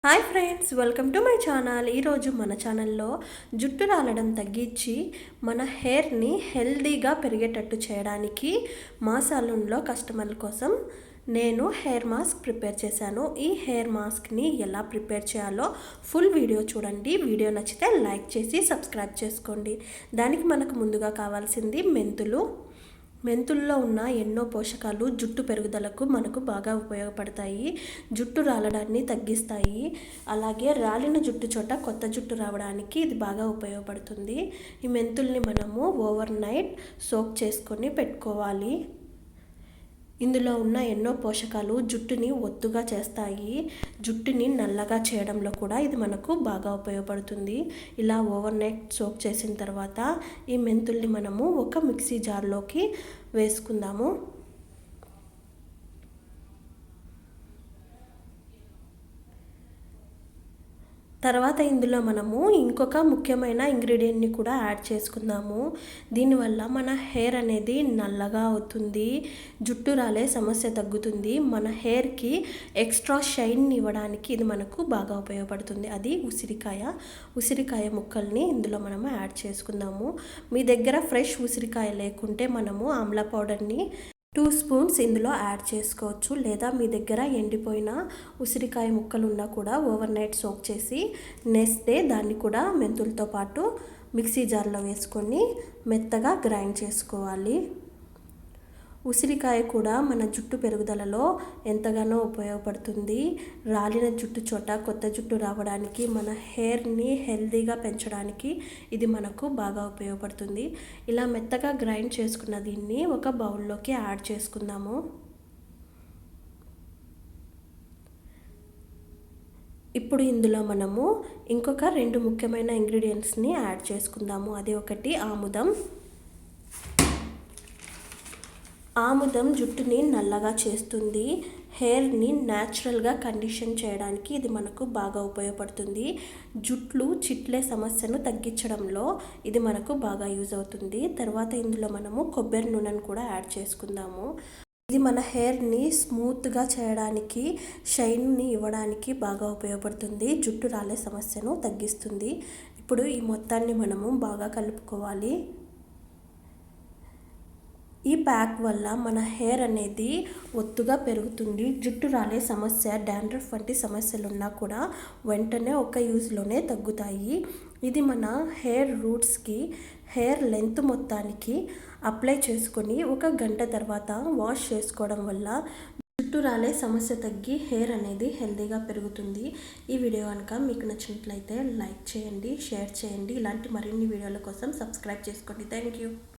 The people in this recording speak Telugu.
Hi friends, welcome to my channel. ఈరోజు మన ఛానల్లో జుట్టు రాలడం తగ్గించి మన హెయిర్ని హెల్దీగా పెరిగేటట్టు చేయడానికి మా సలూన్లో కస్టమర్ల కోసం నేను హెయిర్ మాస్క్ ప్రిపేర్ చేశాను. ఈ హెయిర్ మాస్క్ని ఎలా ప్రిపేర్ చేయాలో ఫుల్ వీడియో చూడండి. వీడియో నచ్చితే లైక్ చేసి సబ్స్క్రైబ్ చేసుకోండి. దానికి మనకు ముందుగా కావాల్సింది మెంతుల్లో ఉన్న ఎన్నో పోషకాలు జుట్టు పెరుగుదలకు మనకు బాగా ఉపయోగపడతాయి. జుట్టు రాలడాన్ని తగ్గిస్తాయి. అలాగే రాలిన జుట్టు చోట కొత్త జుట్టు రావడానికి ఇది బాగా ఉపయోగపడుతుంది. ఈ మెంతుల్ని మనము ఓవర్ నైట్ సోక్ చేసుకొని పెట్టుకోవాలి. ఇందులో ఉన్న ఎన్నో పోషకాలు జుట్టుని ఒత్తుగా చేస్తాయి. జుట్టుని నల్లగా చేయడంలో కూడా ఇది మనకు బాగా ఉపయోగపడుతుంది. ఇలా ఓవర్ నైట్ సోక్ చేసిన తర్వాత ఈ మెంతుల్ని మనము ఒక మిక్సీ జార్లోకి వేసుకుందాము. తర్వాత ఇందులో మనము ఇంకొక ముఖ్యమైన ఇంగ్రీడియంట్ని కూడా యాడ్ చేసుకుందాము. దీనివల్ల మన హెయిర్ అనేది నల్లగా అవుతుంది, జుట్టు రాలే సమస్య తగ్గుతుంది. మన హెయిర్కి ఎక్స్ట్రా షైన్ ఇవ్వడానికి ఇది మనకు బాగా ఉపయోగపడుతుంది. అది ఉసిరికాయ ముక్కల్ని ఇందులో మనము యాడ్ చేసుకుందాము. మీ దగ్గర ఫ్రెష్ ఉసిరికాయ లేకుంటే మనము ఆమ్లా పౌడర్ని 2 స్పూన్స్ ఇందులో యాడ్ చేసుకోవచ్చు. లేదా మీ దగ్గర ఎండిపోయిన ఉసిరికాయ ముక్కలు ఉన్నా కూడా ఓవర్ నైట్ సోక్ చేసి నెక్స్ట్ డే దాన్ని కూడా మెంతులతో పాటు మిక్సీ జార్లో వేసుకొని మెత్తగా గ్రైండ్ చేసుకోవాలి. ఉసిరికాయ కూడా మన జుట్టు పెరుగుదలలో ఎంతగానో ఉపయోగపడుతుంది. రాలిన జుట్టు చోట కొత్త జుట్టు రావడానికి, మన హెయిర్ని హెల్తీగా పెంచడానికి ఇది మనకు బాగా ఉపయోగపడుతుంది. ఇలా మెత్తగా గ్రైండ్ చేసుకున్న దీన్ని ఒక బౌల్లోకి యాడ్ చేసుకుందాము. ఇప్పుడు ఇందులో మనము ఇంకొక 2 ముఖ్యమైన ఇంగ్రీడియంట్స్ని యాడ్ చేసుకుందాము. అది ఒకటి ఆముదం జుట్టుని నల్లగా చేస్తుంది. హెయిర్ని న్యాచురల్గా కండిషన్ చేయడానికి ఇది మనకు బాగా ఉపయోగపడుతుంది. జుట్లు చిట్లే సమస్యను తగ్గించడంలో ఇది మనకు బాగా యూజ్ అవుతుంది. తర్వాత ఇందులో మనము కొబ్బరి నూనెను కూడా యాడ్ చేసుకుందాము. ఇది మన హెయిర్ని స్మూత్గా చేయడానికి, షైన్ని ఇవ్వడానికి బాగా ఉపయోగపడుతుంది. జుట్టు రాలే సమస్యను తగ్గిస్తుంది. ఇప్పుడు ఈ మొత్తాన్ని మనము బాగా కలుపుకోవాలి. ఈ ప్యాక్ వల్ల మన హెయిర్ అనేది ఒత్తుగా పెరుగుతుంది. జుట్టు రాలే సమస్య, డాండ్రఫ్ వంటి సమస్యలు ఉన్నా కూడా వెంటనే ఒక యూజ్లోనే తగ్గుతాయి. ఇది మన హెయిర్ రూట్స్కి, హెయిర్ లెంత్ మొత్తానికి అప్లై చేసుకొని 1 గంట తర్వాత వాష్ చేసుకోవడం వల్ల జుట్టు రాలే సమస్య తగ్గి హెయిర్ అనేది హెల్తీగా పెరుగుతుంది. ఈ వీడియో కనుక మీకు నచ్చినట్లయితే లైక్ చేయండి, షేర్ చేయండి. ఇలాంటి మరిన్ని వీడియోల కోసం సబ్స్క్రైబ్ చేసుకోండి. Thank you.